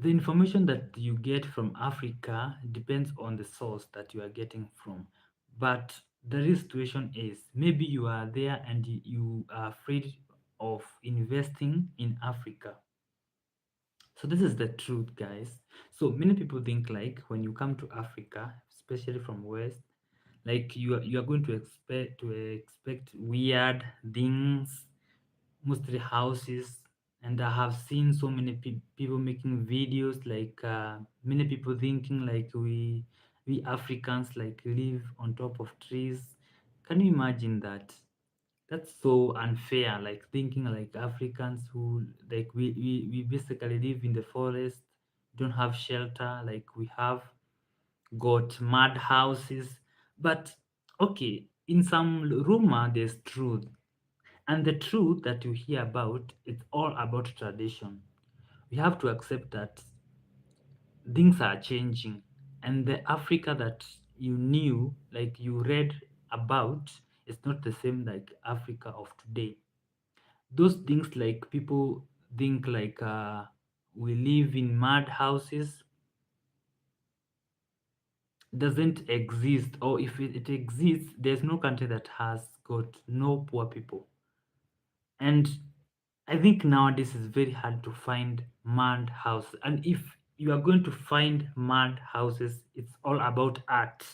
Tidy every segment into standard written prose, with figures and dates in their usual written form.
the information that you get from Africa depends on the source that you are getting from. But the real situation is maybe you are there and you are afraid of investing in Africa. So this is the truth, guys. So many people think like when you come to Africa, especially from West, like you are going to expect weird things, mostly houses. And I have seen so many people making videos like many people thinking like we Africans like live on top of trees. Can you imagine that? That's so unfair, like thinking like Africans who like we basically live in the forest, don't have shelter, like we have got mud houses. But okay, in some rumor there's truth, and the truth that you hear about, it's all about tradition. We have to accept that things are changing, and the Africa that you knew, like you read about, is not the same like Africa of today. Those things like people think like we live in mud houses doesn't exist, or if it exists, there's no country that has got no poor people. And I think nowadays it's very hard to find mud house. And if you are going to find mud houses, it's all about art.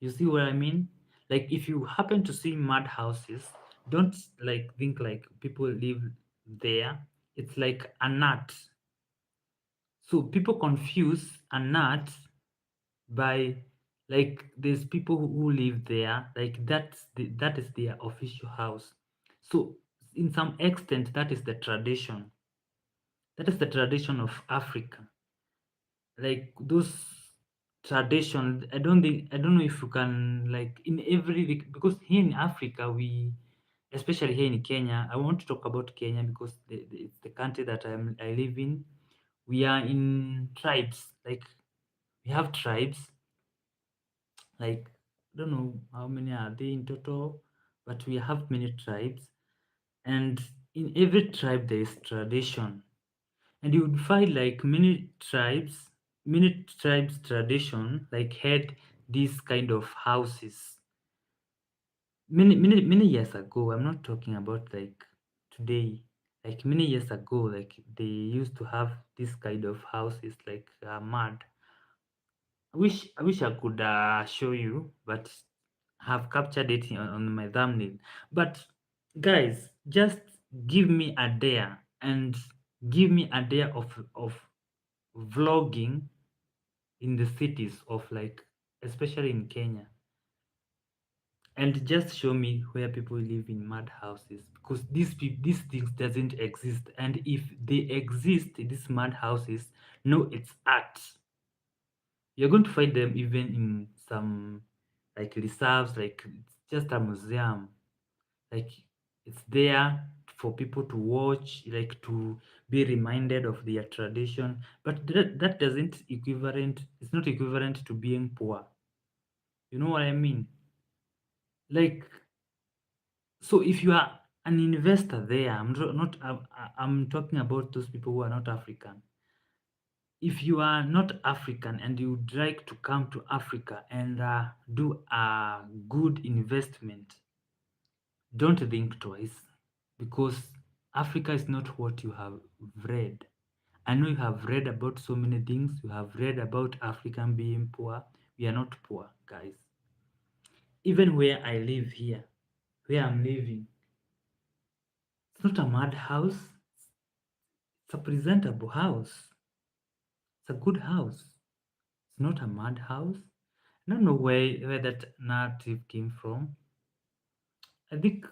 You see what I mean? Like if you happen to see mud houses, don't like think like people live there. It's like an art. So people confuse an art by like there's people who live there, like that is their official house. So in some extent that is the tradition. That is the tradition of Africa. Like those tradition, I don't know if you can like in every because here in Africa we, especially here in Kenya, I want to talk about Kenya because it's the country that I live in. We are in tribes, like we have tribes, like I don't know how many are they in total, but we have many tribes, and in every tribe there is tradition. And you would find like many tribes tradition like had these kind of houses many years ago. I'm not talking about like today, like many years ago, like they used to have this kind of houses like mud. I wish I could show you, but have captured it on my thumbnail. But guys, just give me a day and give me a day of vlogging in the cities of like, especially in Kenya, and just show me where people live in mud houses, because these things doesn't exist. And if they exist, these mud houses, no, it's art. You're going to find them even in some like reserves, like it's just a museum, like it's there for people to watch, like to be reminded of their tradition. But that doesn't equivalent, it's not equivalent to being poor. You know what I mean? Like, so if you are an investor there, I'm talking about those people who are not African. If you are not African and you would like to come to Africa and do a good investment, don't think twice, because Africa is not what you have read. I know you have read about so many things. You have read about African being poor. We are not poor, guys. Even where I live here, where I'm living, it's not a mad house. It's a presentable house. It's a good house. It's not a mad house. I don't know where that narrative came from. I think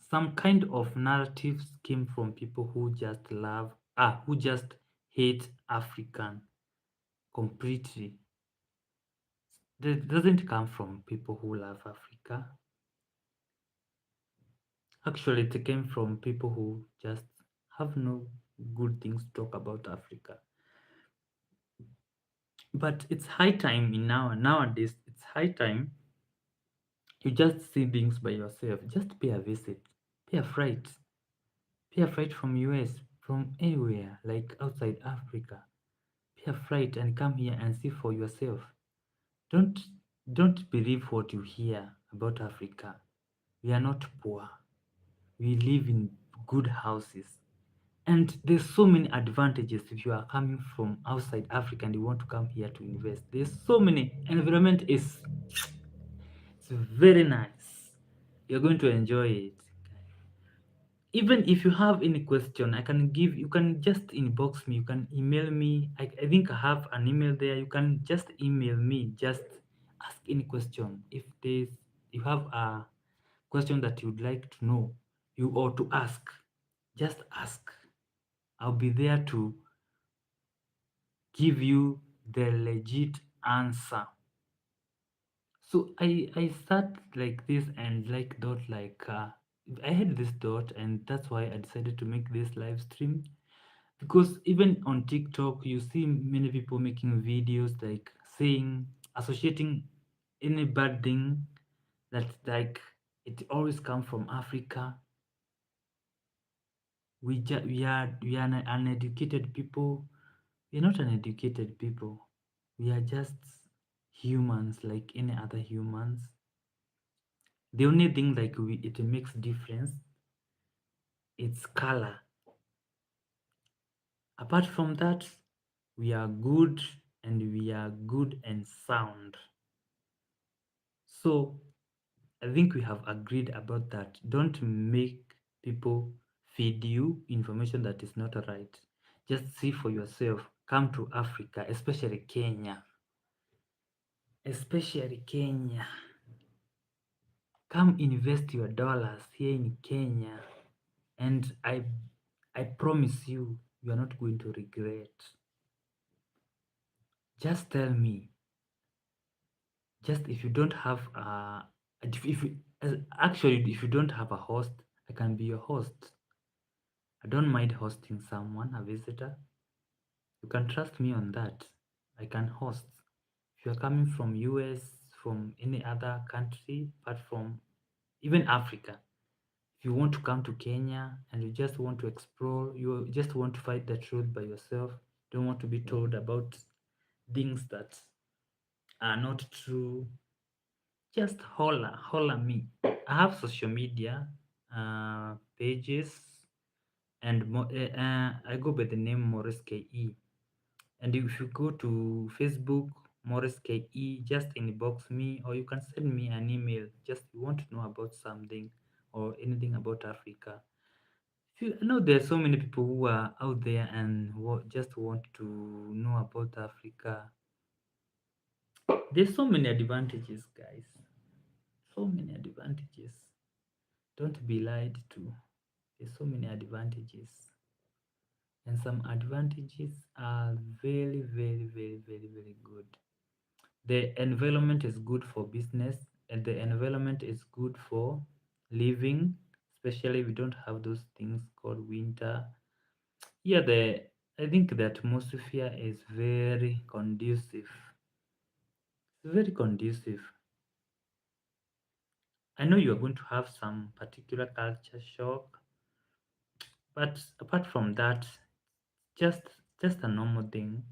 some kind of narratives came from people who just who just hate African completely. That doesn't come from people who love Africa. Actually, it came from people who just have no good things to talk about Africa. But it's high time nowadays. It's high time you just see things by yourself. Just pay a visit, pay a flight, pay a flight from US, from anywhere, like outside Africa. Pay a flight and come here and see for yourself. Don't don't believe what you hear about Africa. We are not poor. We live in good houses. And there's so many advantages if you are coming from outside Africa and you want to come here to invest. There's so many. Environment is it's very nice. You're going to enjoy it. Even if you have any question, I can give, you can just inbox me, you can email me. I think I have an email there. You can just email me, just ask any question. If there's, you have a question that you'd like to know, you or to ask, just ask. I'll be there to give you the legit answer. So I start like this and like dot like I had this dot, and that's why I decided to make this live stream. Because even on TikTok you see many people making videos like saying, associating any bad thing that like it always come from Africa. We are uneducated people. We're not uneducated people. We are just humans like any other humans. The only thing like it makes difference, it's color. Apart from that, we are good, and we are good and sound. So I think we have agreed about that. Don't make people feed you information that is not right. Just see for yourself. Come to Africa, especially Kenya. Especially Kenya. Come invest your dollars here in Kenya. And I promise you, you are not going to regret. Just tell me. Just if you don't have if you, actually if you don't have a host, I can be your host. I don't mind hosting someone, a visitor. You can trust me on that. I can host. If you're coming from US, from any other country apart from even Africa, if you want to come to Kenya and you just want to explore, you just want to find the truth by yourself, don't want to be told about things that are not true, just holla me. I have social media pages, and I go by the name Morris KE. And if you go to Facebook, Morris KE, just inbox me, or you can send me an email. Just you want to know about something or anything about Africa. If you I know there are so many people who are out there and just want to know about Africa. There's so many advantages, guys. So many advantages. Don't be lied to. There's so many advantages. And some advantages are very, very, very, very, very good. The environment is good for business, and the environment is good for living, especially we don't have those things called winter. Yeah, the I think the atmosphere is very conducive. It's very conducive. I know you are going to have some particular culture shock, but apart from that, just just a normal thing.